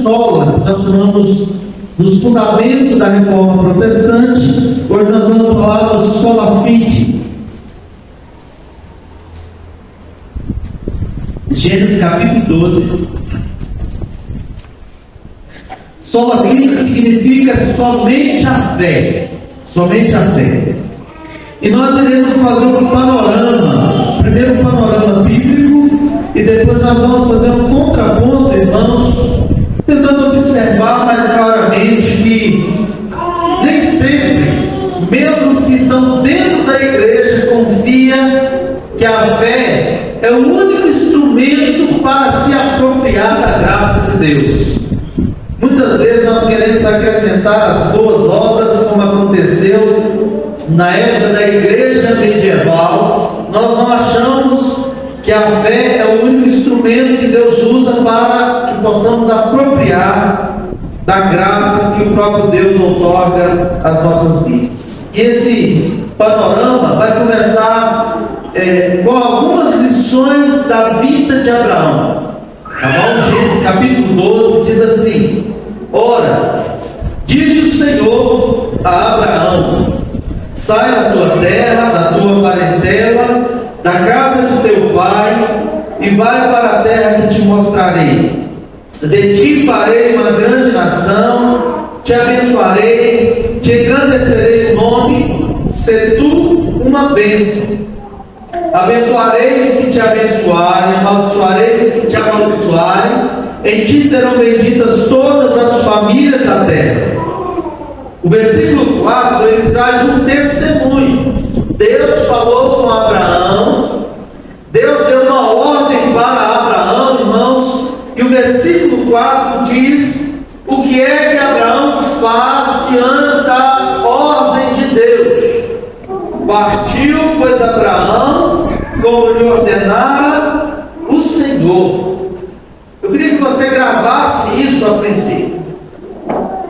sola, que nós chamamos dos fundamentos da reforma protestante. Hoje nós vamos falar do sola fide. Gênesis capítulo 12. Sola fide significa somente a fé. Somente a fé. E nós iremos fazer um panorama. Primeiro um panorama bíblico, e depois nós vamos fazer um contraponto, irmãos, tentando observar mais claramente que nem sempre, mesmo os que estão dentro da igreja, confia que a fé é o único instrumento para se apropriar da graça de Deus. Muitas vezes nós queremos acrescentar as boas obras, como aconteceu na época da igreja medieval. Nós não achamos que a fé é o único instrumento que Deus usa para que possamos apropriar da graça que o próprio Deus outorga às nossas vidas. E esse panorama vai começar com algumas lições da vida de Abraão. Tá bom? Gênesis capítulo 12 diz assim: ora, disse o Senhor a Abraão: sai da tua terra, da tua parentela, da casa de teu pai, e vai para a terra que te mostrarei. De ti farei uma grande nação, te abençoarei, te engrandecerei o nome, se tu uma bênção. Abençoarei os que te abençoarem, amaldiçoarei os que te amaldiçoarem, em ti serão benditas todas as famílias da terra. O versículo 4, ele traz um testemunho. Deus falou com Abraão, Deus deu uma ordem para Abraão, irmãos, e o versículo 4 diz o que é que Abraão faz diante da ordem de Deus. Partiu, pois, Abraão, como lhe ordenara o Senhor. Eu queria que você gravasse isso a princípio,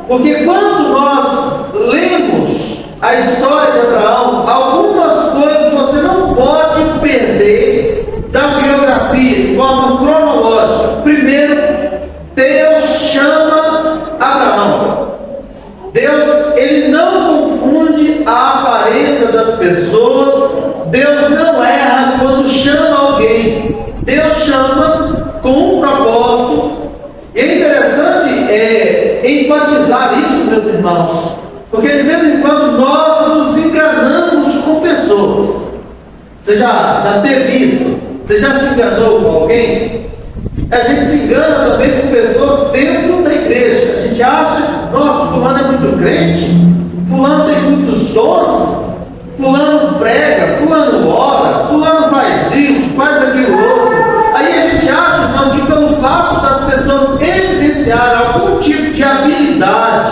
porque quando nós lemos a história de Abraão, algumas coisas você não pode perder da biografia de forma cronológica. Primeiro, Deus chama Abraão. Deus, ele não confunde a aparência das pessoas. Deus não erra quando chama alguém. Deus chama com um propósito. E é interessante enfatizar isso, meus irmãos, porque de vez em quando nós nos enganamos com pessoas. Você já teve isso? Você já se enganou com alguém? A gente se engana também com pessoas dentro da igreja. A gente acha, nossa, fulano é muito crente, fulano tem muitos dons, fulano prega, fulano ora, fulano faz isso, faz aquilo outro. Aí a gente acha, irmãos, que pelo fato das pessoas evidenciarem algum tipo de habilidade,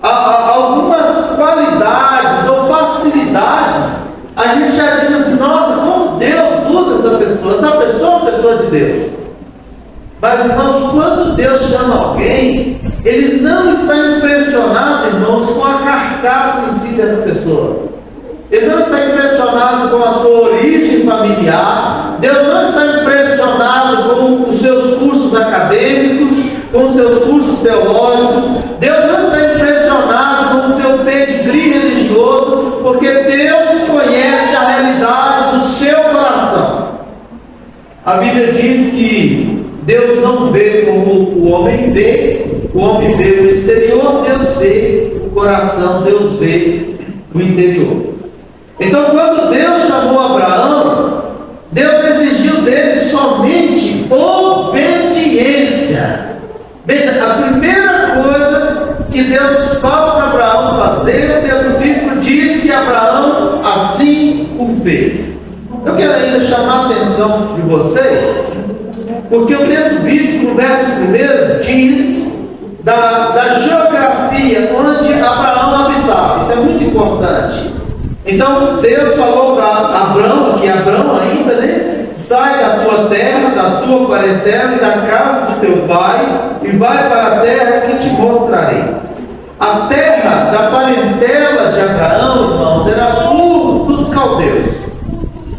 algumas qualidades ou facilidades, a gente já diz assim: nossa, como Deus usa essa pessoa é uma pessoa de Deus. Mas, irmãos, quando Deus chama alguém, Ele não está impressionado, irmãos, com a carcaça em si dessa pessoa. Ele não está impressionado com a sua origem familiar. Deus não está impressionado com os seus cursos acadêmicos, com os seus cursos teológicos. Deus não está impressionado com o seu pedigree religioso, porque Deus conhece a realidade do seu coração. A Bíblia diz que Deus não vê como o homem vê. O homem vê o exterior, Deus vê o coração, Deus vê o interior. Então, quando Deus chamou Abraão, Deus exigiu dele somente obediência. Veja, a primeira coisa que Deus fala para Abraão fazer, o texto bíblico diz que Abraão assim o fez. Eu quero ainda chamar a atenção de vocês, porque o texto bíblico, no verso 1, diz da geografia onde Abraão habitava. Isso é muito importante. Então Deus falou para Abraão, que Abraão ainda, né? Sai da tua terra, da tua parentela e da casa de teu pai, e vai para a terra que te mostrarei. A terra da parentela de Abraão, irmãos, era Ur dos Caldeus,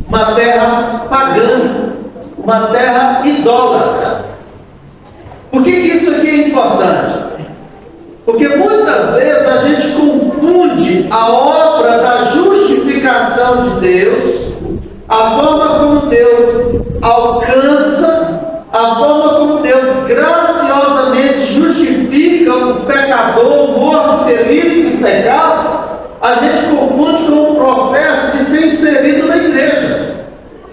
uma terra pagã, uma terra idólatra. Por que isso aqui é importante? Porque muitas vezes a gente confunde a obra da justificação de Deus, a forma como Deus alcança, a forma como Deus graciosamente justifica o pecador morto em delitos e pecados, a gente confunde com o processo de ser inserido na igreja.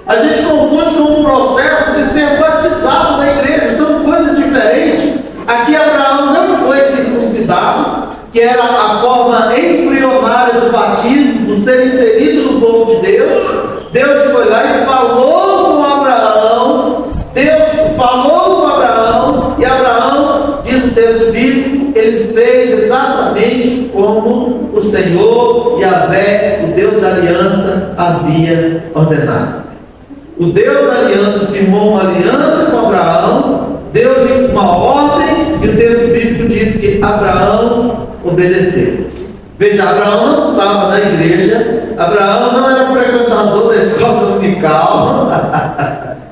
A gente confunde com o processo de ser batizado na igreja. São coisas diferentes. Aqui Abraão não foi circuncidado, que era a forma embrionária do batismo, do ser inserido no povo de Deus. Deus foi lá e falou com Abraão. Deus falou com Abraão, e Abraão, diz o texto bíblico, ele fez exatamente como o Senhor Yahvé, o Deus da aliança, havia ordenado. O Deus da aliança firmou uma aliança com Abraão, deu-lhe uma ordem, e o texto bíblico diz que Abraão obedeceu. Veja, Abraão não estava na igreja, Abraão não era frequentador da escola dominical,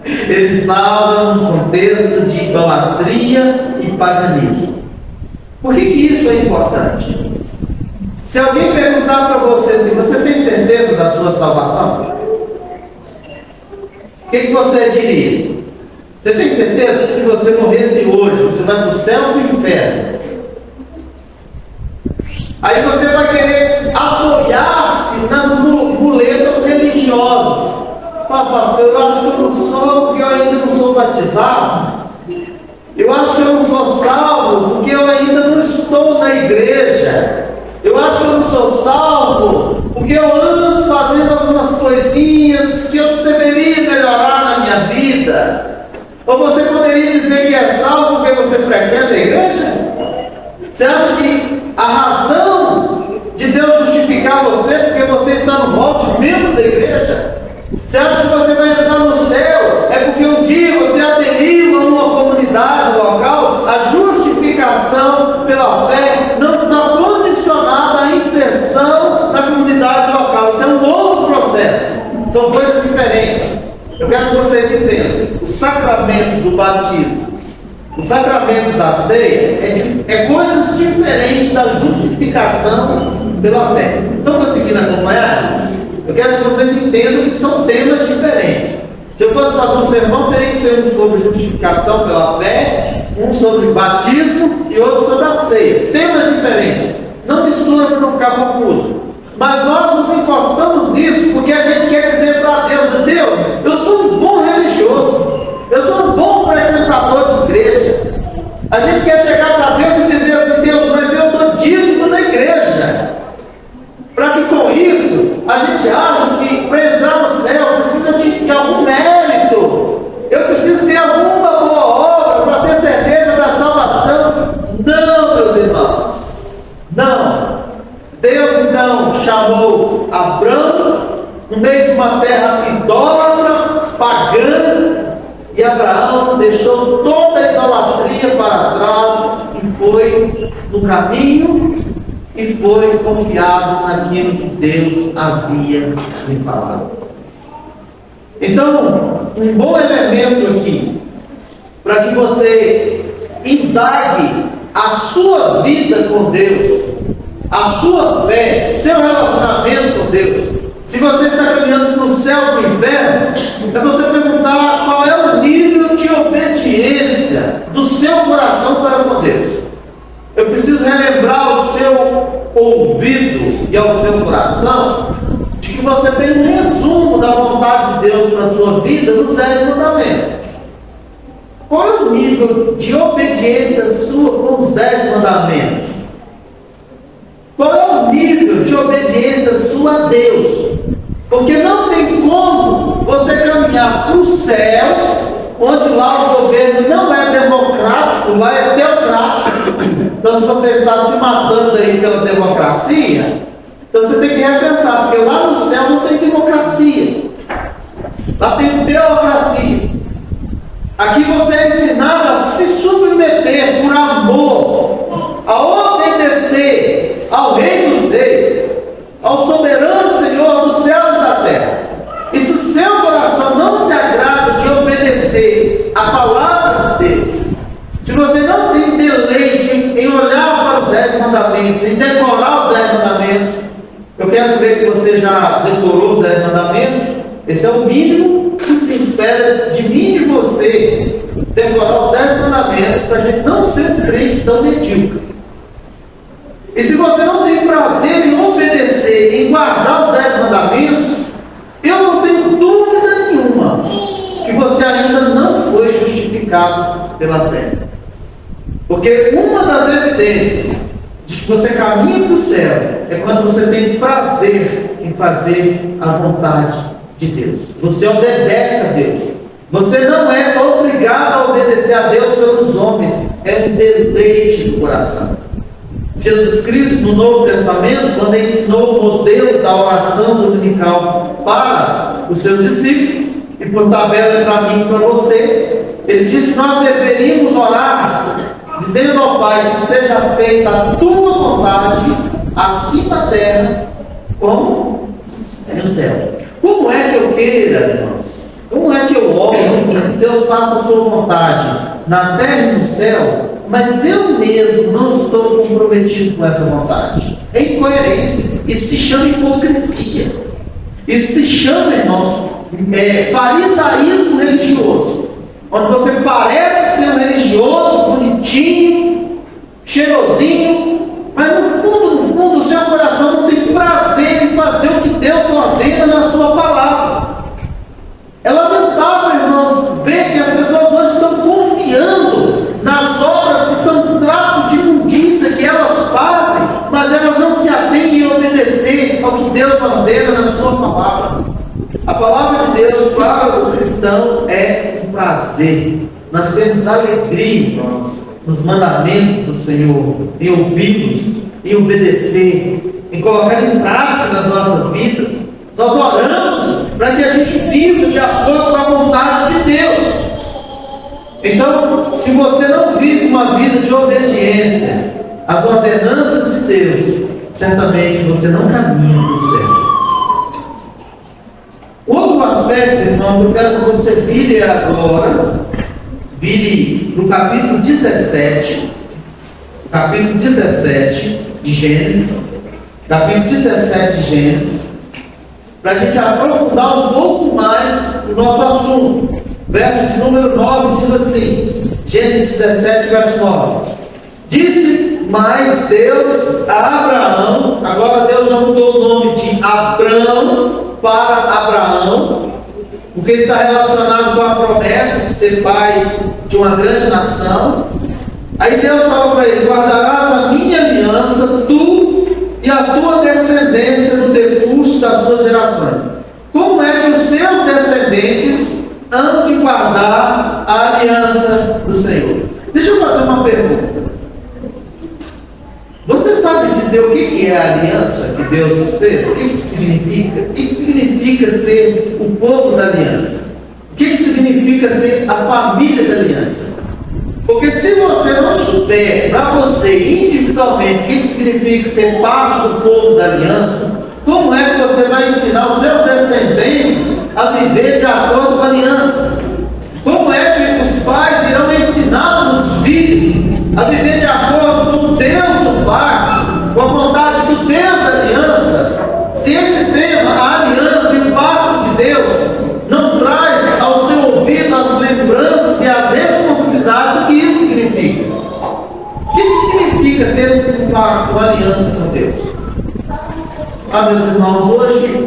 ele estava num contexto de idolatria e paganismo. Por que isso é importante? Se alguém perguntar para você se você tem certeza da sua salvação, o que você diria? Você tem certeza que se você morresse hoje, você vai para o céu ou para o inferno? Aí você vai querer apoiar-se nas muletas religiosas. Fala, pastor, eu acho que eu não sou porque eu ainda não sou batizado. Eu acho que eu não sou salvo porque eu ainda não estou na igreja. Eu acho que eu não sou salvo porque eu ando fazendo algumas coisinhas que eu deveria melhorar na minha vida. Ou você poderia dizer que é salvo porque você frequenta a igreja? Você acha que a razão de Deus justificar você é porque você está no rol de membro da igreja? Você acha que você vai entrar no céu é porque um dia você aderiu a uma comunidade local? A justificação pela fé não está condicionada à inserção na comunidade local. Isso é um outro processo. São coisas diferentes. Eu quero que vocês entendam. O sacramento do batismo, o sacramento da ceia é coisas diferentes da justificação pela fé. Estão conseguindo acompanhar? Eu quero que vocês entendam que são temas diferentes. Se eu fosse fazer um sermão, teria que ser um sobre justificação pela fé, um sobre batismo e outro sobre a ceia. Temas diferentes. Não mistura para não ficar confuso. Mas nós nos encostamos nisso porque a gente quer dizer para Deus: Deus, eu sou um bom religioso, eu sou um bom frequentador de igreja. A gente quer chegar para Deus e dizer assim: Deus, mas eu dou dízimo na igreja. Para que com isso a gente acha que para entrar no céu precisa de algum mérito. Eu preciso ter alguma boa obra para ter certeza da salvação. Não, meus irmãos, não. Deus então chamou Abrão no meio de uma terra idólatra, pagã, e Abraão deixou toda a idolatria para trás e foi no caminho e foi confiado naquilo que Deus havia lhe falado. Então, um bom elemento aqui, para que você indague a sua vida com Deus, a sua fé, seu relacionamento com Deus. Se você está caminhando para o céu ou para o inferno, é você perguntar qual é o nível de obediência do seu coração para com Deus. Eu preciso relembrar ao seu ouvido e ao seu coração de que você tem um resumo da vontade de Deus para a sua vida nos 10 mandamentos. Qual é o nível de obediência sua com os 10 mandamentos? Qual é o nível de obediência sua a Deus? Porque não tem como você caminhar para o céu, onde lá o governo não é democrático, lá é teocrático. Então, se você está se matando aí pela democracia, então você tem que repensar, porque lá no céu não tem democracia. Lá tem teocracia. Aqui você é ensinado a se submeter por amor, a obedecer ao Rei dos Reis, ao soberano Senhor dos céus e da terra. E se o seu coração não se agrada de obedecer a palavra de Deus, se você não tem Esse é o mínimo que se espera de mim e de você, decorar os 10 mandamentos, para a gente não ser um crente tão medíocre. E se você não tem prazer em obedecer, em guardar os 10 mandamentos, eu não tenho dúvida nenhuma que você ainda não foi justificado pela fé. Porque uma das evidências de que você caminha para o céu é quando você tem prazer em fazer a vontade de Deus. Você obedece a Deus. Você não é obrigado a obedecer a Deus pelos homens. É um deleite do coração. Jesus Cristo, no Novo Testamento, quando ensinou o modelo da oração dominical para os seus discípulos, e por tabela para mim e para você, ele disse que nós deveríamos orar dizendo ao Pai que seja feita a tua vontade, assim na terra como no céu. Como é que eu queira, irmãos? Como é que eu oro que Deus faça a sua vontade na terra e no céu, mas eu mesmo não estou comprometido com essa vontade? É incoerência. Isso se chama hipocrisia. Isso se chama, irmãos, farisaísmo religioso, onde você parece ser um religioso, bonitinho, cheirosinho, mas no fundo, o seu coração não tem prazer em fazer o que Deus ordena na sua palavra. É lamentável, irmãos, ver que as pessoas hoje estão confiando nas obras que são trapos de imundícia que elas fazem, mas elas não se atêm em obedecer ao que Deus ordena na sua palavra. A palavra de Deus para o cristão é um prazer. Nós temos alegria, irmãos, nos mandamentos do Senhor, em ouvi-los, em obedecer, em colocar em prática nas nossas vidas. Nós oramos para que a gente viva de acordo com a vontade de Deus. Então, se você não vive uma vida de obediência às ordenanças de Deus, certamente você não caminha para o céu. Outro aspecto, irmãos, eu quero que você vire agora, vire no capítulo 17, de Gênesis, capítulo 17 de Gênesis, para a gente aprofundar um pouco mais o nosso assunto. Verso de número 9 diz assim, Gênesis 17, verso 9. Disse mais Deus a Abraão, agora Deus já mudou o nome de Abrão para Abraão, porque está relacionado com a promessa de ser pai de uma grande nação. Aí Deus falou para ele: guardarás a minha aliança, tu e a tua descendência no decurso das suas gerações. Como é que os seus descendentes hão de guardar a aliança do Senhor? Deixa eu fazer uma pergunta. Você sabe dizer o que é a aliança que Deus fez? O que significa? O que significa ser o povo da aliança? O que significa ser a família da aliança? Porque se você não souber para você individualmente o que significa ser parte do povo da aliança, como é que você vai ensinar os seus descendentes a viver de acordo com a aliança? Como é que os pais irão ensinar os filhos a viver de acordo com o Deus do pacto, com a vontade do Deus da aliança, se esse tema, a aliança e o pacto de Deus, não traz ao seu ouvido as lembranças e as responsabilidades do que isso significa? O que significa ter um pacto, uma aliança com Deus? Meus irmãos, hoje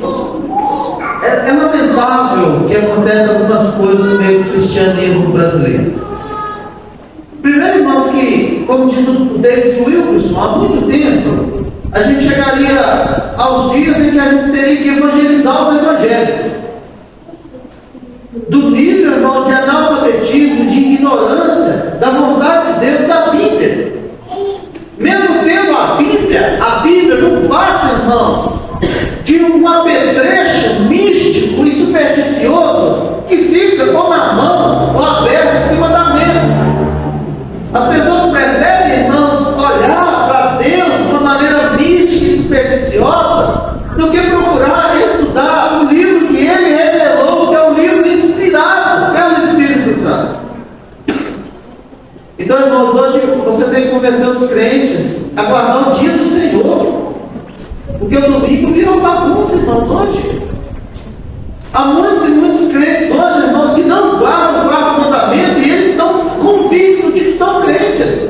é lamentável que acontecem algumas coisas no meio do cristianismo brasileiro. Primeiro, irmãos, que, como diz o David Wilkerson, há muito tempo, a gente chegaria aos dias em que a gente teria que evangelizar os evangélicos. Do nível, irmão, de analfabetismo, de ignorância da vontade de Deus da Bíblia. Mesmo tendo a Bíblia não passa, irmãos, de um apetrecho místico e supersticioso que fica ou na mão ou aberto em cima da mesa. As pessoas preferem, irmãos, olhar para Deus de uma maneira mística e supersticiosa do que procurar estudar o livro que Ele revelou, que é o livro inspirado pelo Espírito Santo. Então, irmãos, hoje você tem que convencer os crentes a guardar o dia do Senhor, porque o domingo virou bagunça, irmãos, hoje. Há muitos e muitos crentes hoje, irmãos, que não guardam o quarto mandamento e eles estão convictos de que são crentes.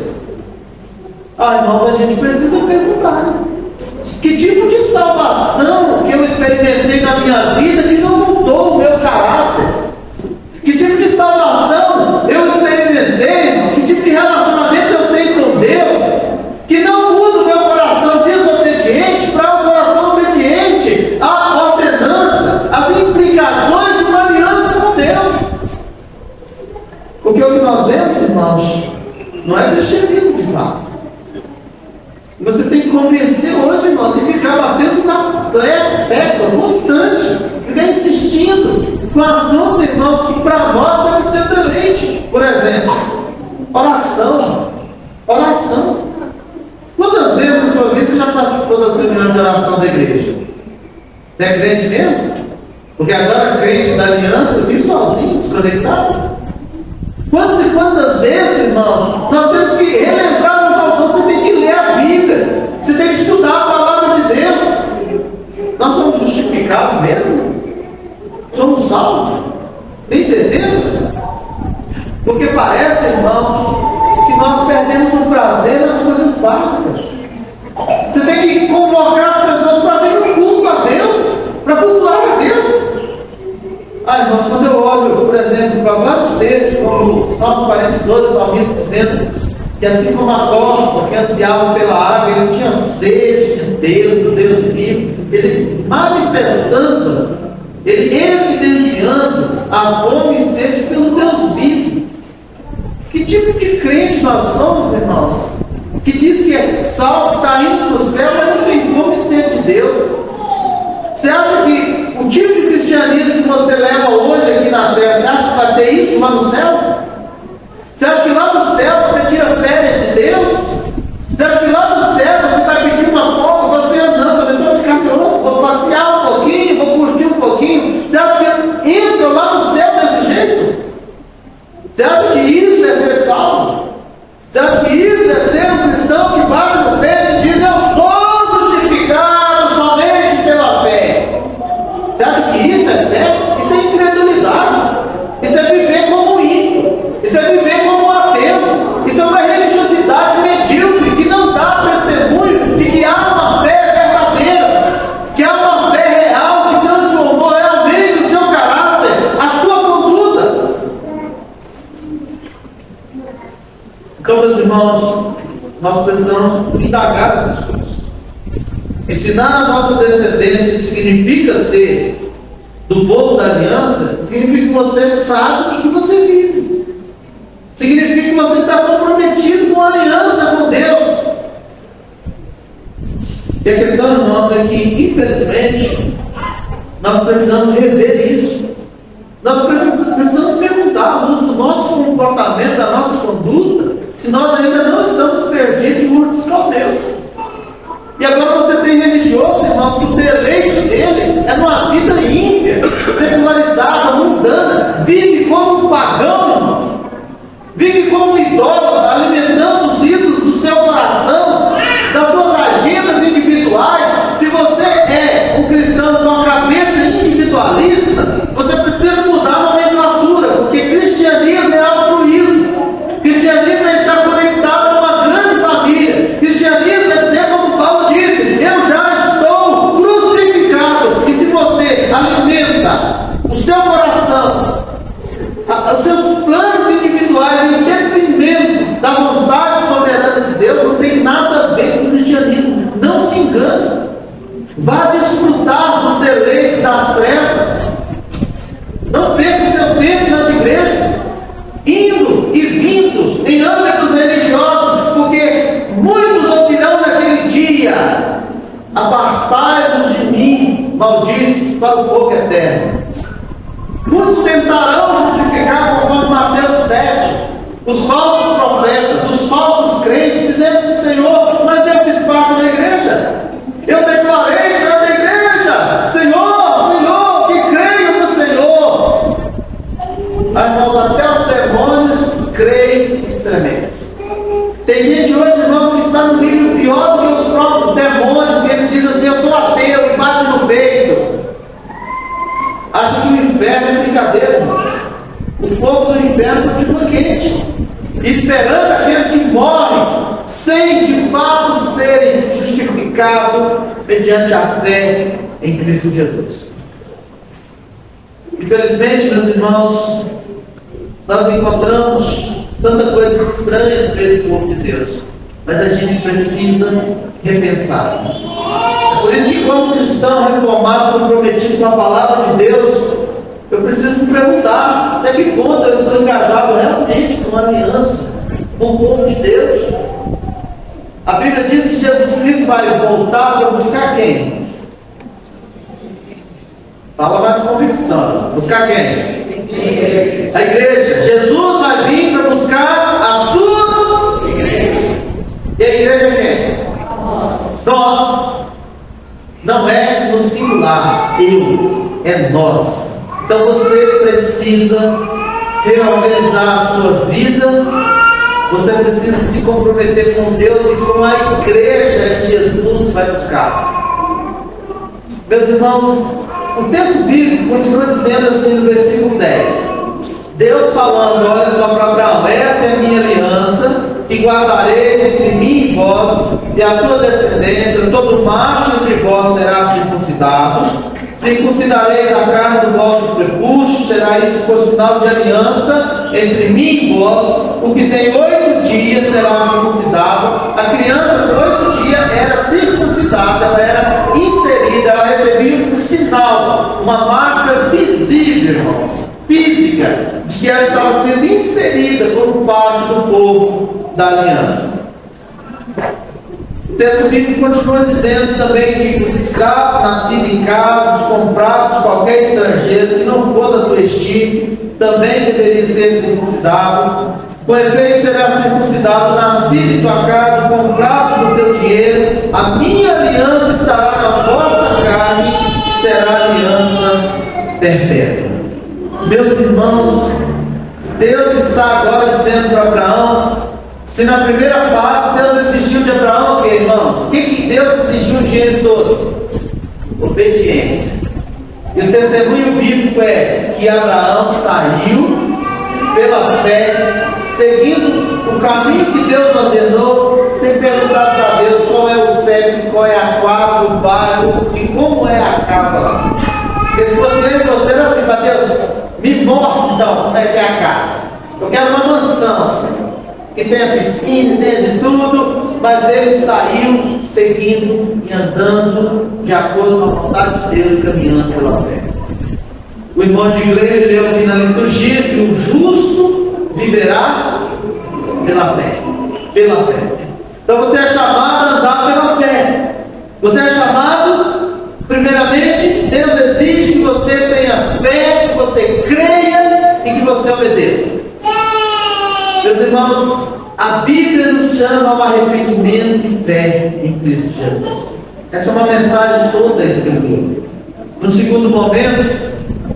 Irmãos, a gente precisa perguntar, né? Que tipo de salvação que eu experimentei na minha vida que não mudou o meu caráter? Que tipo de salvação eu experimentei, irmãos? Que tipo de relacionamento eu tenho com Deus que não muda o meu coração desobediente para um coração obediente à ordenança, às implicações de uma aliança com Deus? Porque o que nós vemos, irmãos, não é cristianismo de fato. Você tem que convencer hoje, irmãos, e ficar batendo na tecla constante, ficar insistindo com assuntos, irmãos, que para nós devem ser deleite. Por exemplo, oração. Oração. Quantas vezes na sua vida você já participou das reuniões de oração da igreja? Você é crente mesmo? Porque agora crente da aliança vive sozinho, desconectado. Quantas e quantas vezes, irmãos, nós temos que relembrar os autores, você tem que ler a Bíblia, você tem que estudar a palavra de Deus. Nós somos justificados mesmo? Somos salvos? Tem certeza? Porque parece, irmãos, que nós perdemos o prazer nas coisas básicas. Você tem que convocar as pessoas para vir no culto a Deus, para cultuar a Deus. Irmãos, quando eu olho, por exemplo, para vários textos, como o Salmo 42, o salmista dizendo que assim como a corça que ansiava pela água, ele tinha sede de Deus, do Deus vivo, ele manifestando, ele evidenciando a fome e sede pelo Deus vivo. Que tipo de crente nós somos, irmãos? Que diz que é salvo, está indo para o céu, mas não tem fome e sede de Deus. Você acha que o tipo de cristianismo que você leva hoje aqui na terra, você acha que vai ter isso lá no céu? Você acha que lá no céu você tira férias de Deus? Você acha que lá no céu você vai pedir uma folga, você andando, pensando de caminhão, vou passear um pouquinho, vou curtir um pouquinho? Você acha que entra lá no céu desse jeito? Você acha que isso é ser salvo? Você acha que isso é ser um cristão que bate no peito e diz: eu sou justificado somente pela fé? Você acha que isso é fé? Isso é incredulidade. Isso é viver como um ímpio. Isso é viver como um ateu. Isso é uma religiosidade medíocre que não dá testemunho de que há uma fé verdadeira, que há uma fé real que transformou realmente o seu caráter, a sua conduta. Então, meus irmãos, nós precisamos indagar essas coisas. Ensinar a nossa descendência, que significa ser do povo da aliança, significa que você sabe e que você vive. Significa que você está comprometido com a aliança com Deus. E a questão, irmãos, é que, infelizmente, nós precisamos rever isso. Nós precisamos perguntar à luz do nosso comportamento, da nossa conduta, se nós ainda não estamos perdidos em Ur dos Caldeus. E agora você tem religioso, irmãos, que o deleite dele é numa vida ímpia, secularizada, mundana, vive como um pagão, irmãos. Vive como um idólatra, alimentando os ídolos do seu coração, das suas agendas individuais. Se você é um cristão com a cabeça individualista, você precisa mudar a nomenclatura, porque cristianismo é altruísmo. Cristianismo é estar conectado a uma grande família. Cristianismo é dizer, como Paulo disse: eu já estou crucificado. E se você alimenta o seu coração, os seus planos individuais em detrimento da vontade soberana de Deus, não tem nada a ver com o cristianismo. Não se engane. Vá desfrutar dos deleites das trevas. Não perca o seu tempo nas igrejas, indo e vindo em âmbitos religiosos, porque muitos ouvirão naquele dia: apartai-vos de mim, malditos, para o fogo eterno. Muitos tentarão justificar, conforme Mateus 7, os falsos profetas, os falsos crentes, dizendo: Senhor, mas eu fiz parte da igreja, eu declarei já da igreja, Senhor, Senhor, que creio no Senhor. Irmãos, até os demônios creem e estremecem. Tem gente hoje, irmãos, que está no nível pior do que os próprios demônios, e eles dizem assim: eu sou ateu, e bate no peito. Acho que o fogo do inferno continua quente, esperando aqueles que morrem sem de fato serem justificados mediante a fé em Cristo Jesus. Infelizmente, meus irmãos, nós encontramos tanta coisa estranha no meio do povo de Deus, mas a gente precisa repensar. É por isso que, como cristão reformado, comprometido com a palavra de Deus, eu preciso me perguntar até que ponto eu estou engajado realmente com uma aliança com o povo de Deus. A Bíblia diz que Jesus Cristo vai voltar para buscar quem? Fala mais com convicção. Buscar quem? A igreja. Jesus vai vir para buscar a sua igreja. E a igreja é quem? Nós. Não é no singular. Eu. É nós. Então você precisa reorganizar a sua vida. Você precisa se comprometer com Deus e com a igreja que Jesus vai buscar. Meus irmãos, o texto bíblico continua dizendo assim no versículo 10. Deus falando, olha só para Abraão: essa é a minha aliança, que guardarei entre mim e vós, e a tua descendência, todo macho entre vós será circuncidado. Circuncidareis a carne do vosso prepúcio, será isso por sinal de aliança entre mim e vós. O que tem 8 dias será circuncidado. A criança de 8 dias era circuncidada, ela era inserida, ela recebia um sinal, uma marca visível, irmãos, física, de que ela estava sendo inserida como parte do povo da aliança. O texto bíblico continua dizendo também que os escravos nascidos em casa, os comprados de qualquer estrangeiro que não for da tua estirpe, também deveria ser circuncidado. Com efeito, será circuncidado, nascido em tua casa, comprado do teu dinheiro. A minha aliança estará na vossa carne, e será aliança perpétua. Meus irmãos, Deus está agora dizendo para Abraão, se na primeira fase Deus exigiu de Abraão, ok, irmãos? O que Deus exigiu de Gênesis 12? Obediência. E o testemunho bíblico é que Abraão saiu pela fé, seguindo o caminho que Deus ordenou, sem perguntar para Deus qual é o CEP, qual é a quadra, o bairro e como é a casa lá. Porque se você era assim, para Deus, me mostre então como é que é a casa. Eu quero uma mansão, Senhor, que tenha piscina, tenha de tudo, mas ele saiu seguindo e andando de acordo com a vontade de Deus, caminhando pela fé. O irmão de igreja leu aqui na liturgia que o justo viverá pela fé. Pela fé. Então você é chamado a andar pela fé. Você é chamado, primeiramente, Deus exige que você tenha fé, que você creia e que você obedeça. Meus irmãos, a Bíblia nos chama ao arrependimento e fé em Cristo Jesus. Essa é uma mensagem toda escrita. No segundo momento,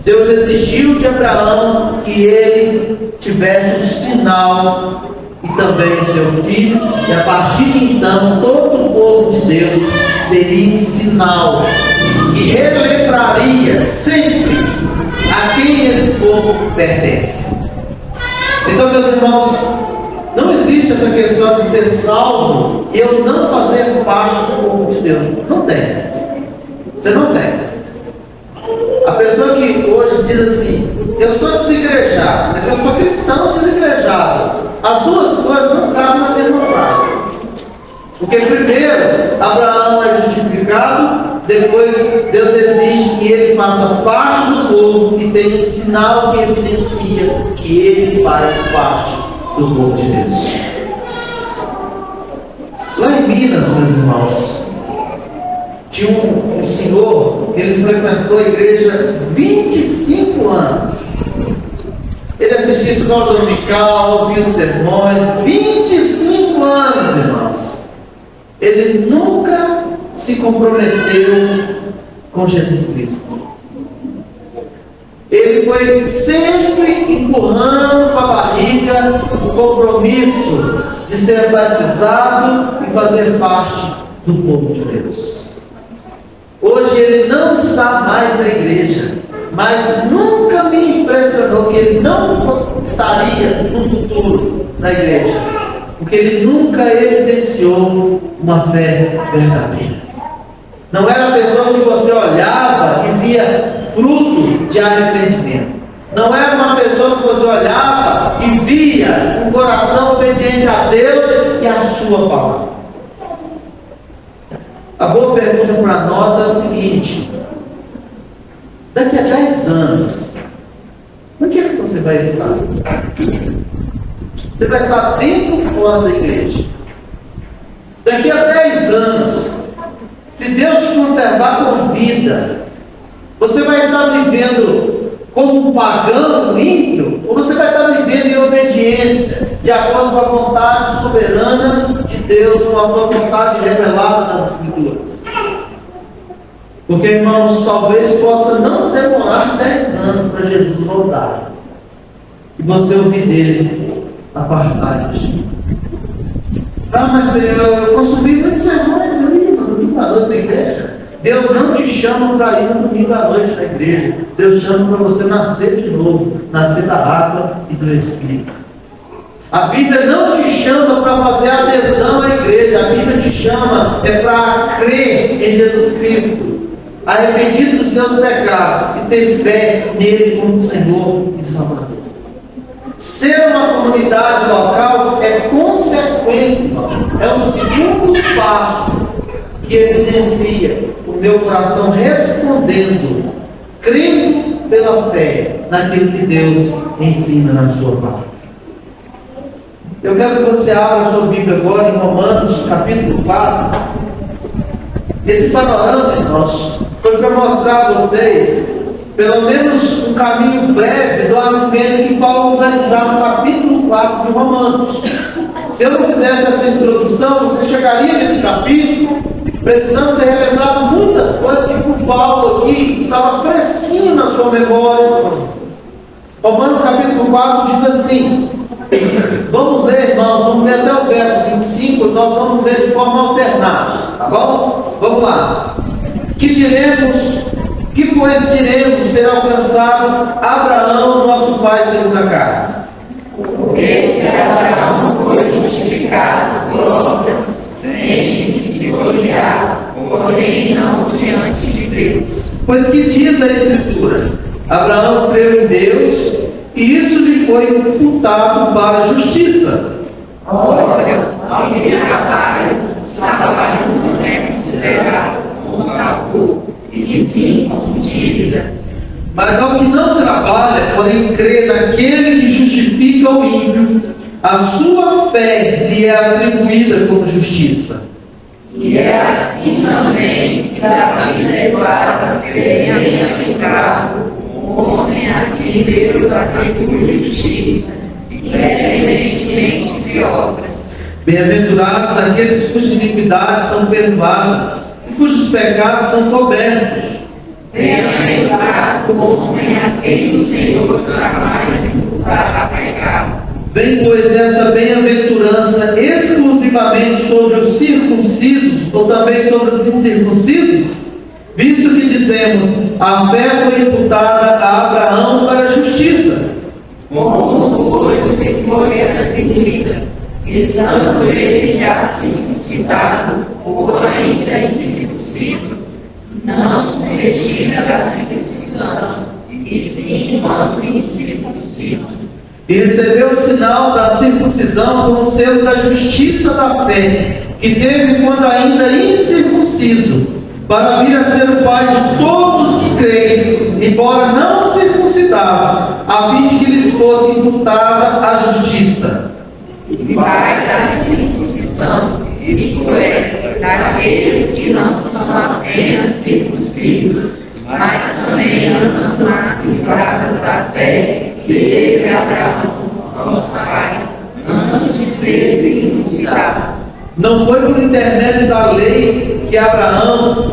Deus exigiu de Abraão que ele tivesse um sinal e também o seu filho, e a partir de então todo o povo de Deus teria um sinal e relembraria sempre a quem esse povo pertence. Então, meus irmãos, não existe essa questão de ser salvo e eu não fazer parte do povo de Deus. Não tem. Você não tem. A pessoa que hoje diz assim, eu sou desigrejado, mas eu sou cristão desigrejado. As duas coisas não cabem na mesma frase. Porque primeiro, Abraão é justificado, depois Deus exige que ele faça parte do povo e tem um sinal que evidencia que ele faz parte do povo de Deus. Lá em Minas, meus irmãos, tinha um senhor, ele frequentou a igreja 25 anos. Ele assistia a escola dominical, ouvia os sermões, 25 anos, irmãos. Ele nunca se comprometeu com Jesus Cristo. Ele foi sempre empurrando com a barriga o compromisso de ser batizado e fazer parte do povo de Deus. Hoje ele não está mais na igreja, mas nunca me impressionou que ele não estaria no futuro na igreja, porque ele nunca evidenciou uma fé verdadeira. Não era a pessoa que você olhava e via fruto de arrependimento. Não era uma pessoa que você olhava e via um coração obediente a Deus e a sua palavra. A boa pergunta para nós é o seguinte: daqui a 10 anos, onde é que você vai estar? Você vai estar dentro ou fora da igreja? Daqui a 10 anos, se Deus te conservar com vida, você vai estar vivendo como um pagão ímpio, ou você vai estar vivendo em obediência, de acordo com a vontade soberana de Deus, com a sua vontade revelada nas Escrituras? Porque, irmãos, talvez possa não demorar 10 anos para Jesus voltar e você ouvir dele: apartai-vos. Ah, mas eu consumi muitos sermões, eu ia no domingo à noite na igreja. Deus não te chama para ir no domingo à noite na igreja. Deus chama para você nascer de novo, nascer da água e do Espírito. A Bíblia não te chama para fazer adesão à igreja. A Bíblia te chama para crer em Jesus Cristo, arrependido dos seus pecados e ter fé nele como Senhor e Salvador. Ser uma comunidade local é consequência, irmão. É o segundo passo que evidencia o meu coração respondendo, crendo pela fé naquilo que Deus ensina na sua palavra. Eu quero que você abra a sua Bíblia agora em Romanos capítulo 4. Esse panorama, irmãos, foi para mostrar a vocês pelo menos um caminho breve do argumento que Paulo vai usar no capítulo 4 de Romanos. Se eu não fizesse essa introdução, você chegaria nesse capítulo precisando ser relembrado muitas coisas que por Paulo aqui estava fresquinho na sua memória. Romanos capítulo 4 diz assim, vamos ler, irmãos, vamos ler até o verso 25, nós vamos ler de forma alternada, tá bom? Vamos lá. Que pois diremos ser alcançado Abraão, nosso pai segundo a carne? Porque se Abraão foi justificado por obras, tem que se gloriar, porém não diante de Deus. Pois que diz a Escritura? Abraão creu em Deus, e isso lhe foi imputado para a justiça. Ora, ao que trabalha, salário não é considerado como favor, e sim como dívida. Mas ao que não trabalha, porém crê naquele que justifica o ímpio, a sua fé lhe é atribuída como justiça. E é assim também que Davi declara ser bem-aventurado o homem a quem Deus atribui justiça, independentemente de obras. Bem-aventurados aqueles cujas iniquidades são perdoadas e cujos pecados são cobertos. Bem-aventurado o homem a quem o Senhor jamais imputará pecado. Vem, pois, esta bem-aventurança exclusivamente sobre os circuncisos ou também sobre os incircuncisos? Visto que dizemos, a fé foi imputada a Abraão para a justiça. Como, pois, lhe foi atribuída, estando ele já circuncidado, ou ainda incircunciso, não retira da circuncisão, e sim quando incircunciso. E recebeu o sinal da circuncisão como selo da justiça da fé, que teve quando ainda incircunciso, para vir a ser o pai de todos os que creem, embora não circuncidados, a fim de que lhes fosse imputada a justiça. E pai da circuncisão, isto é, daqueles que não são apenas circuncisos, mas também andam nas pisadas da fé que teve Abraão, nosso pai, antes de ser circuncidado. Não foi por intermédio da lei que Abraão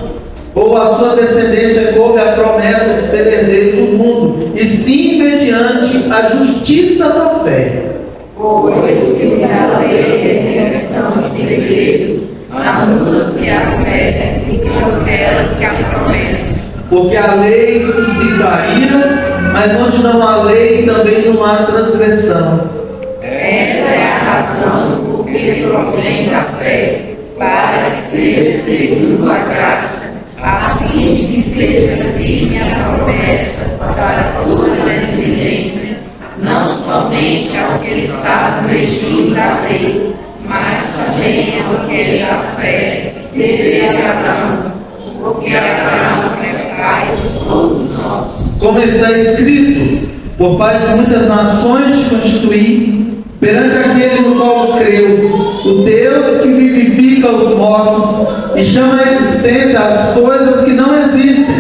ou a sua descendência coube a promessa de ser herdeiro do mundo, e sim mediante a justiça da fé. Pois que a lei são herdeiros, anula-se a fé, e cancela-se a promessa, porque a lei suscita a ira, mas onde não há lei também não há transgressão. Esta é a razão por que provém da fé, para que seja segundo a graça, a fim de que seja firme a promessa para toda descendência, não somente ao que está no regime da lei, mas também ao que é da fé de Abraão, porque Abraão é pai de todos nós. Como está escrito, por pai de muitas nações te constituí, perante aquele no qual creu, o Deus que vivifica os mortos e chama à existência as coisas que não existem.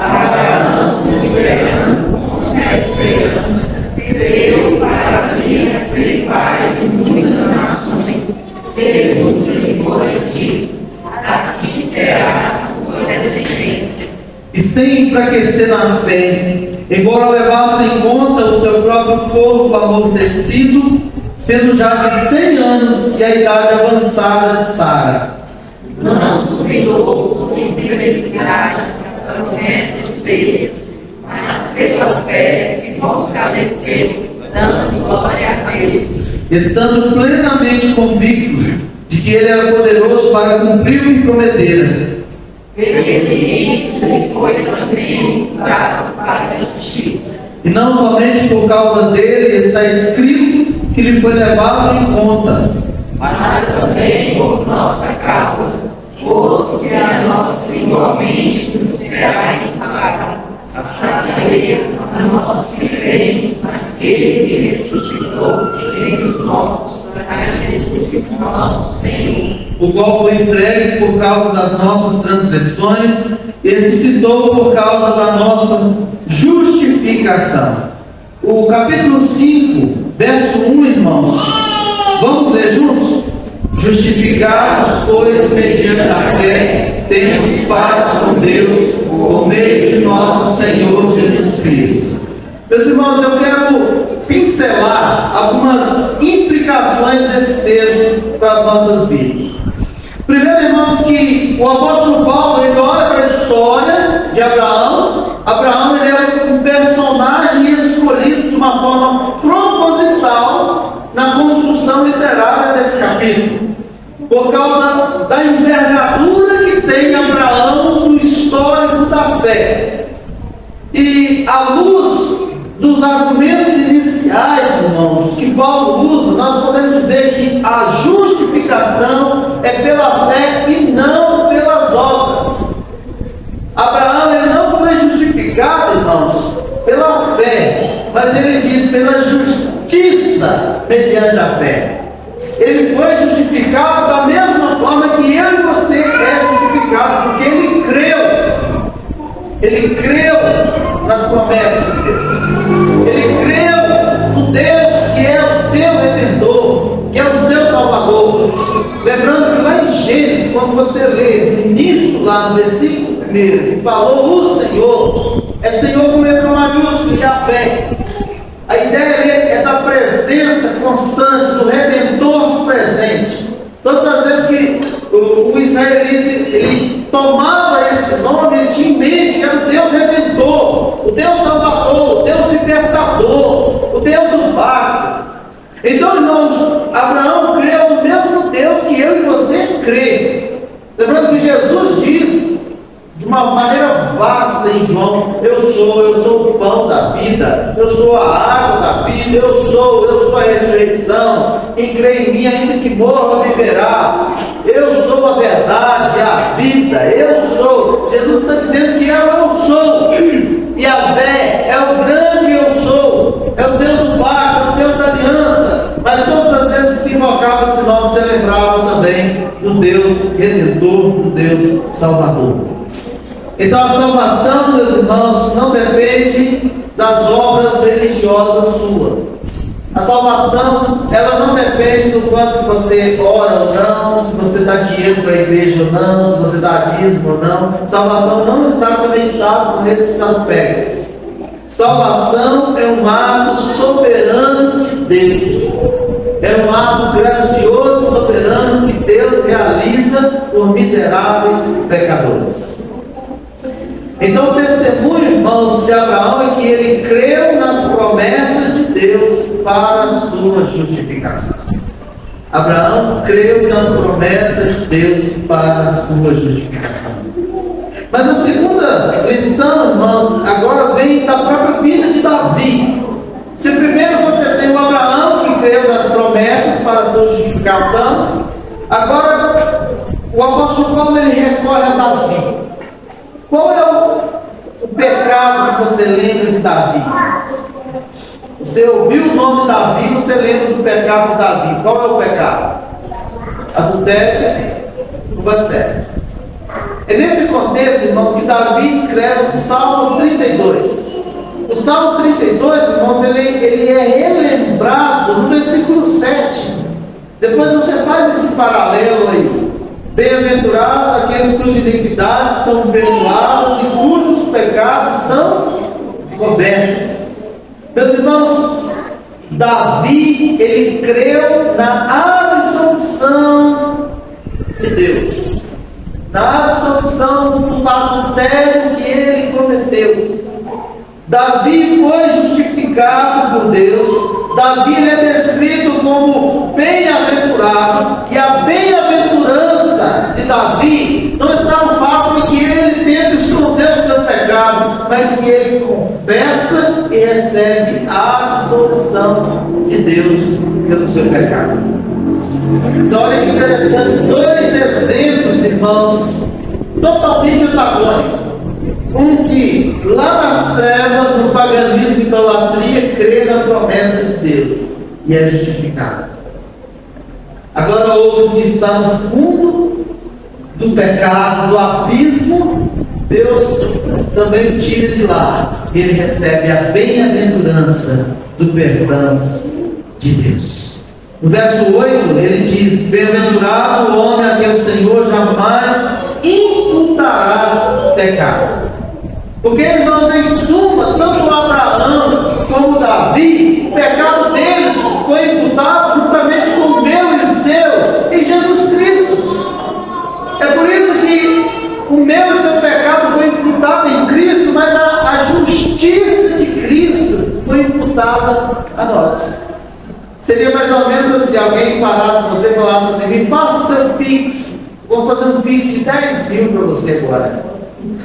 Abraão, esperando a esperança, creu para vir a ser pai de muitas nações, segundo lhe foi dito, assim será a tua descendência. E sem enfraquecer na fé, embora levasse em conta o seu próprio corpo amortecido, sendo já de 100 anos e a idade avançada de Sara. Não duvidou por imprevisibilidade da promessa de Deus, mas pela fé se fortaleceu, dando glória a Deus. Estando plenamente convicto de que ele era poderoso para cumprir o que prometera. Ele foi também dado para a justiça. E não somente por causa dele está escrito que lhe foi levado em conta, Mas também por nossa causa, posto que a nós igualmente nos será implacado, a saber, a nós que cremos naquele que ressuscitou dentre os mortos, a Jesus nosso Senhor. o qual foi entregue por causa das nossas transgressões e ressuscitou por causa da nossa justificação. O capítulo 5, verso 1, irmãos, vamos ler juntos? Justificados, pois, mediante a fé, temos paz com Deus, por meio de nosso Senhor Jesus Cristo. Meus irmãos, eu quero pincelar algumas implicações desse texto para as nossas vidas. Primeiro, irmãos, que o apóstolo Paulo, ele olha para a história de Abraão. Abraão, ele é um personagem escolhido de uma forma proposital na construção literária desse capítulo, por causa da envergadura que tem Abraão no histórico da fé. E à luz dos argumentos iniciais, irmãos, que Paulo usa, nós podemos dizer que a justificação é pela fé e não pelas obras. Abraão, ele não foi justificado, irmãos, pela fé, mas ele diz pela justiça mediante a fé. Ele foi justificado da mesma forma que eu e você é justificado, porque ele creu. Ele creu nas promessas de Deus. Ele creu no Deus que é o seu Redentor, que é o seu Salvador. Lembrando que lá em Gênesis, quando você lê no início, lá no versículo 1, que falou o Senhor, é Senhor com letra maiúscula, Yahvé. A ideia é da presença constante do Redentor presente. Todas as vezes que o israelita ele tomava esse nome, ele tinha em mente que era o Deus Redentor, o Deus Salvador, o Deus Libertador, o Deus do pacto. Então, irmãos, Abraão creu no mesmo Deus que eu e você crê. Lembrando que Jesus diz de uma maneira vasta em João: eu sou o pão da vida, eu sou a água da vida, eu sou a ressurreição, quem crê em mim, ainda que morra, viverá, eu sou a verdade, a vida, eu sou. Jesus está dizendo que eu sou, e a fé é o grande eu sou, é o Deus do pacto, é o Deus da aliança, mas todas as vezes que se invocava esse nome, se lembrava também do Deus Redentor, do Deus Salvador. Então a salvação, meus irmãos, não depende das obras religiosas suas. A salvação, ela não depende do quanto você ora ou não, se você dá dinheiro para a igreja ou não, se você dá dízimo ou não. Salvação não está conectada com esses aspectos. Salvação é um ato soberano de Deus. É um ato gracioso e soberano que Deus realiza por miseráveis pecadores. Então o testemunho, irmãos, de Abraão é que ele creu nas promessas de Deus para a sua justificação. Abraão creu nas promessas de Deus para a sua justificação. Mas a segunda lição, irmãos, agora vem da própria vida de Davi. Se primeiro você tem o Abraão que creu nas promessas para a sua justificação, agora o apóstolo Paulo ele recorre a Davi. Qual é o pecado que você lembra de Davi? Você ouviu o nome de Davi, você lembra do pecado de Davi. Qual é o pecado? Adultério, etc. É nesse contexto, irmãos, que Davi escreve o Salmo 32. O Salmo 32, irmãos, ele é relembrado no versículo 7. Depois você faz esse paralelo aí. Bem-aventurados aqueles cujas iniquidades são perdoadas e cujos pecados são cobertos. Meus irmãos, Davi, ele creu na absolução de Deus, na absolução do adultério que ele cometeu. Davi foi justificado por Deus. Davi ele é descrito como bem-aventurado, e a bem-aventurança de Davi não está no fato de que ele tenta esconder o seu pecado, mas que ele confessa e recebe a absolução de Deus pelo seu pecado. Então olha que interessante, dois exemplos, irmãos, totalmente antagônicos. Um que lá nas trevas, no paganismo e idolatria, crê na promessa de Deus e é justificado. Agora outro que está no fundo do pecado, do abismo, Deus também o tira de lá e ele recebe a bem-aventurança do perdão de Deus. No verso 8 ele diz: bem-aventurado o homem a quem o Senhor jamais imputará pecado. Porque, irmãos, em suma, tanto Abraão como Davi, o pecado deles foi imputado juntamente com o meu e o seu em Jesus Cristo. É por isso que o meu e o seu pecado foi imputado em Cristo, mas a justiça de Cristo foi imputada a nós. Seria mais ou menos assim: alguém parasse você e falasse assim: me passa o seu Pix, vou fazer um Pix de 10 mil para você agora.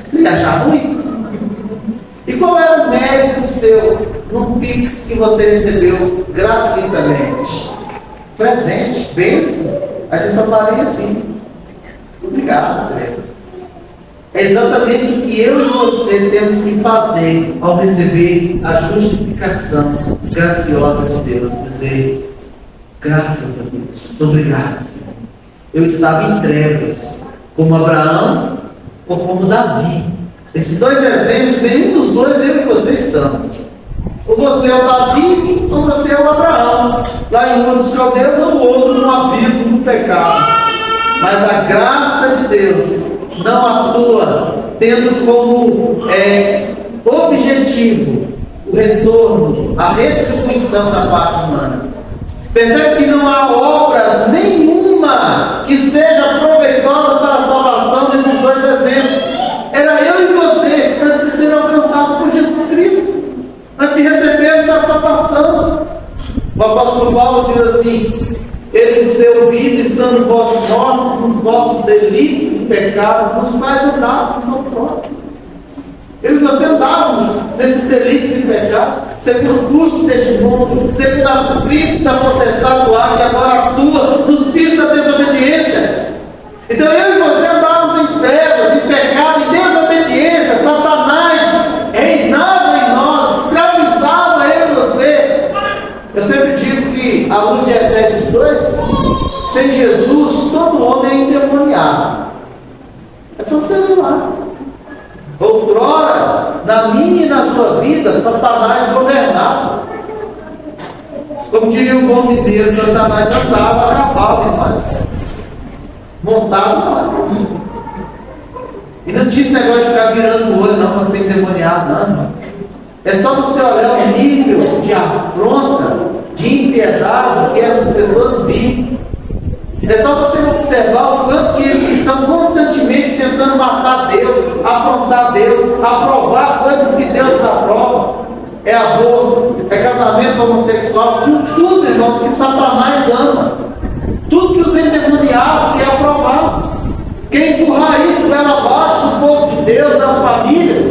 Você ia achar ruim? E qual era o mérito seu no Pix que você recebeu gratuitamente? Presente, bênção. A gente só faria assim: obrigado, Senhor. É exatamente o que eu e você temos que fazer ao receber a justificação graciosa de Deus. Dizer: graças a Deus, obrigado, Senhor. Eu estava em trevas, como Abraão ou como Davi. Esses dois exemplos, nenhum dos dois eu e você estamos. Ou você é o Davi, ou você é o Abraão, lá em Ur dos Caldeus, ou o outro no abismo do pecado. Mas a graça de Deus não atua tendo como objetivo o retorno, a retribuição da parte humana. Percebe que não há obras nenhuma que seja proveitosa para a salvação desses dois exemplos. Era eu e você, antes de ser alcançado por Jesus Cristo, antes de recebermos a salvação. O apóstolo Paulo diz assim: ele nos deu vida estando vós mortos nos vossos delitos e pecados, nos quais andávamos no próprio. Eu e você andávamos nesses delitos e pecados, segundo o curso deste mundo, segundo o príncipe da potestade do ar, que agora atua no espírito da desobediência. Então eu e você andávamos em trevas, em pecado, em desobediência. Satanás reinava em nós, escravizava eu e você. Eu sempre digo que, à luz de Efésios 2, sem Jesus, todo homem é endemoniado. É só você ver lá. Outrora, na minha e na sua vida, Satanás governava. Como diria o bom mineiro, Satanás andava a cavalo em nós, montado lá. E não tinha esse negócio de ficar virando o olho, não, para ser endemoniado, não. É só você olhar o nível de afronta, de impiedade que essas pessoas vivem. É só você observar o quanto que eles estão constantemente tentando matar Deus, afrontar Deus, aprovar coisas que Deus desaprova. É aborto, é casamento homossexual, tudo, irmãos, que Satanás ama. Tudo que os endemoniados quer aprovar. Quem empurrar isso leva abaixo do povo de Deus, das famílias.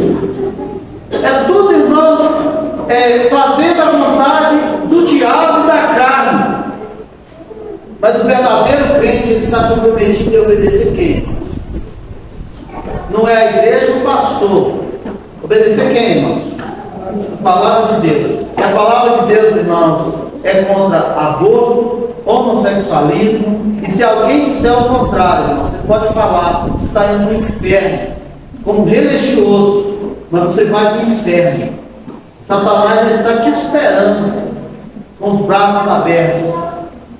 É tudo, irmãos, fazendo a vontade do diabo e da carne. Mas o verdadeiro crente, ele está comprometido em obedecer quem? Não é a igreja ou o pastor. Obedecer quem, irmãos? A palavra de Deus. E a palavra de Deus, irmãos, é contra aborto, homossexualismo. E se alguém disser o contrário, irmão, você pode falar, você está indo para o inferno, como religioso, mas você vai para o inferno. Satanás já está te esperando, com os braços abertos,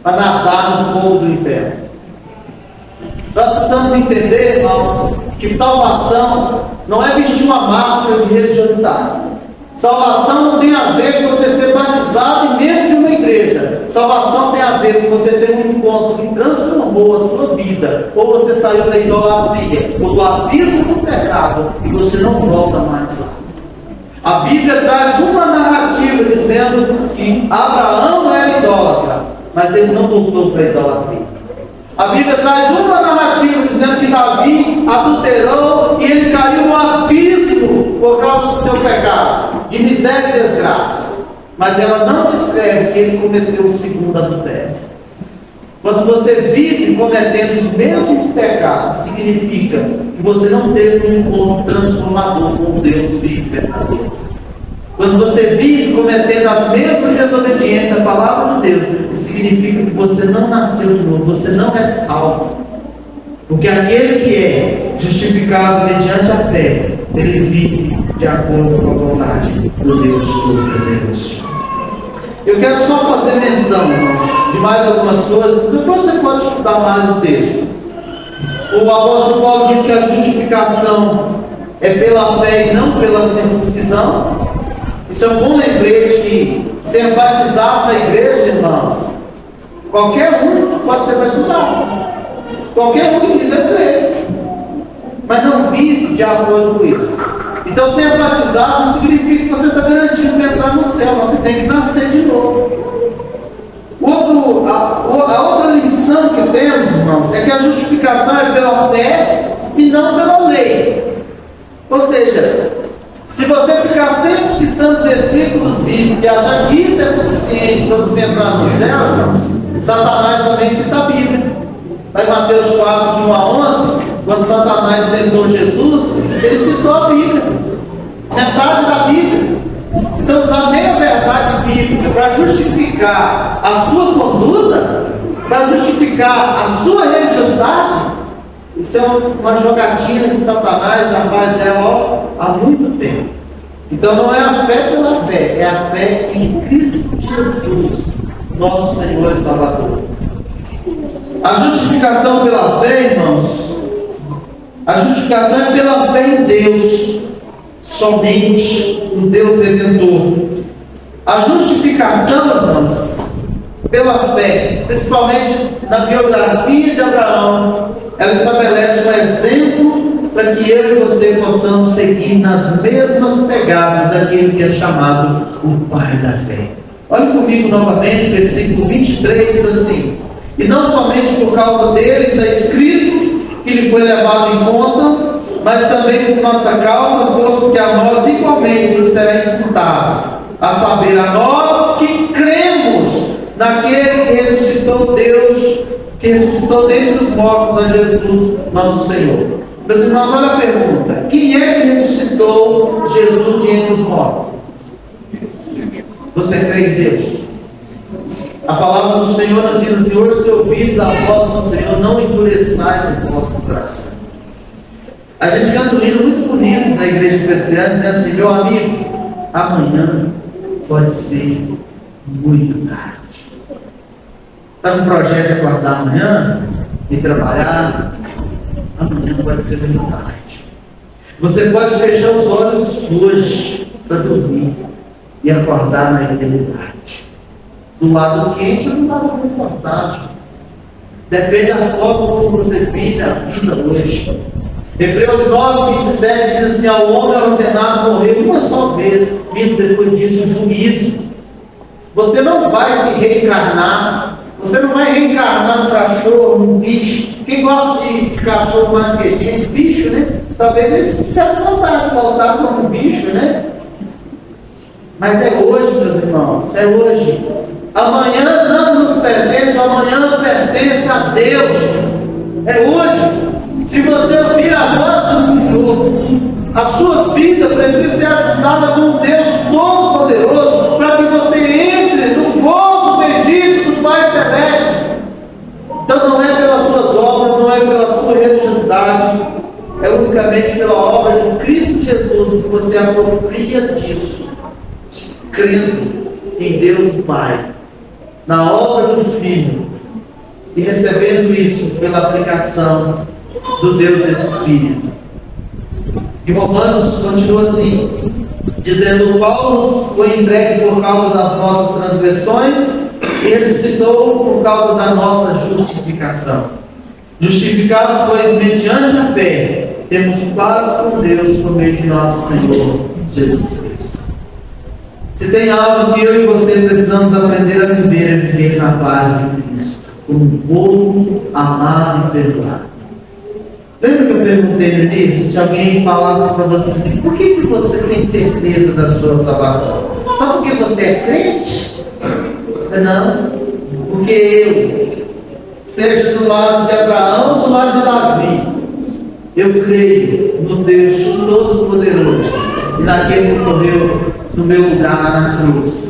para nadar no fogo do inferno. Nós precisamos entender, irmãos, que salvação não é vestir uma máscara de religiosidade. Salvação não tem a ver com você ser batizado em membro de uma igreja. Salvação tem a ver com você ter um encontro que transformou a sua vida. Ou você saiu da idolatria, ou do abismo do pecado, e você não volta mais lá. A Bíblia traz uma narrativa dizendo que Abraão era idólatra, mas ele não voltou para a idolatria. A Bíblia traz uma narrativa dizendo que Davi adulterou e ele caiu no abismo por causa do seu pecado, de miséria e desgraça. Mas ela não descreve que ele cometeu o segundo adultério. Quando você vive cometendo os mesmos pecados, significa que você não teve um encontro transformador com Deus vivo e verdadeiro. Quando você vive cometendo as mesmas desobediências à palavra de Deus, significa que você não nasceu de novo, você não é salvo. Porque aquele que é justificado mediante a fé, ele vive de acordo com a vontade do Deus Todo-Poderoso. Eu quero só fazer menção de mais algumas coisas, depois você pode estudar mais o texto. O apóstolo Paulo diz que a justificação é pela fé e não pela circuncisão. Isso é um bom lembrete que ser batizado na igreja, irmãos, qualquer um pode ser batizado. Qualquer um que quiser crer. Mas não vive de acordo com isso. Então ser batizado não significa que você está garantido para entrar no céu. Você tem que nascer de novo. A outra lição que temos, irmãos, é que a justificação é pela fé e não pela lei. Ou seja, se você ficar sempre citando versículos bíblicos e achar que isso é suficiente para você entrar no céu, irmãos, Satanás também cita a Bíblia. Lá em Mateus 4, de 1 a 11, quando Satanás tentou Jesus, ele citou a Bíblia, metade da Bíblia. Então, usar meia verdade bíblica para justificar a sua conduta, para justificar a sua religiosidade, isso é uma jogatina que Satanás já faz há muito tempo. Então não é a fé pela fé, é a fé em Cristo Jesus, nosso Senhor e Salvador. A justificação pela fé, irmãos, a justificação é pela fé em Deus, somente no Deus Redentor. A justificação, irmãos, pela fé, principalmente na biografia de Abraão, ela estabelece um exemplo para que eu e você possamos seguir nas mesmas pegadas daquele que é chamado o Pai da fé. Olhe comigo novamente, versículo 23 diz assim: e não somente por causa dele está escrito que ele foi levado em conta, mas também por nossa causa, posto que a nós igualmente nos será imputado, a saber, a nós que cremos naquele que ressuscitou Deus, que ressuscitou dentre os mortos, a Jesus, nosso Senhor. Meus irmãos, olha a pergunta: quem é que ressuscitou Jesus de entre os mortos? Você crê em Deus? A palavra do Senhor nos diz assim: hoje se ouvis a voz do Senhor, não endureçais o vosso coração. A gente canta um hino muito bonito na igreja presbiteriana, dizendo assim: meu amigo, amanhã pode ser muito tarde. Está no projeto de acordar amanhã e trabalhar, amanhã pode ser muito tarde. Você pode fechar os olhos hoje para dormir e acordar na eternidade, do lado quente ou do lado confortável. Depende da forma como você vive a vida hoje. Hebreus 9, 27 diz assim: ao homem é ordenado morrer uma só vez, vindo depois disso o juízo. Você não vai se reencarnar, você não vai reencarnar no cachorro, no bicho. Quem gosta de cachorro mais do que gente, bicho, né? Talvez eles tivessem voltado como bicho, né? Mas é hoje, meus irmãos, é hoje. Amanhã não nos pertence, o amanhã pertence a Deus. É hoje. Se você ouvir a voz do Senhor, a sua vida precisa ser ajustada com um Deus Todo-Poderoso, para que você entre no gozo bendito do Pai Celeste. Então não é pelas suas obras, não é pela sua religiosidade, é unicamente pela obra de Cristo Jesus que você apropria disso, crendo em Deus o Pai, na obra do Filho, e recebendo isso pela aplicação do Deus Espírito. E Romanos continua assim, dizendo: o qual nos foi entregue por causa das nossas transgressões e ressuscitou por causa da nossa justificação. Justificados, pois, mediante a fé, temos paz com Deus por meio de nosso Senhor Jesus Cristo. Se tem algo que eu e você precisamos aprender a viver, é viver na paz de Cristo, como um povo amado e perdoado. Lembra que eu perguntei no início, se alguém falasse para você assim: por que você tem certeza da sua salvação? Só porque você é crente? Não, porque eu, seja do lado de Abraão ou do lado de Davi, eu creio no Deus Todo-Poderoso e naquele que morreu no meu lugar na cruz.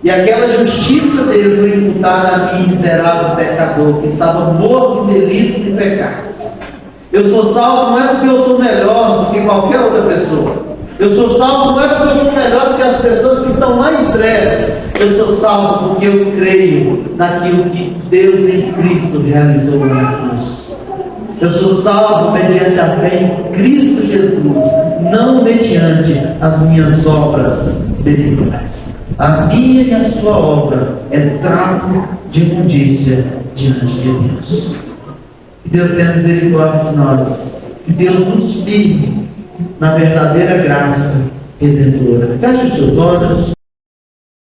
E aquela justiça dele foi imputada a mim, miserável pecador, que estava morto em delitos e pecados. Eu sou salvo não é porque eu sou melhor do que qualquer outra pessoa. Eu sou salvo não é porque eu sou melhor do que as pessoas que estão lá em trevas. Eu sou salvo porque eu creio naquilo que Deus em Cristo realizou na cruz. Eu sou salvo mediante a fé em Cristo Jesus, não mediante as minhas obras benignas. A minha e a sua obra é trapo de imundícia diante de Deus. Que Deus tenha misericórdia de nós. Que Deus nos firme na verdadeira graça redentora. Feche os seus olhos.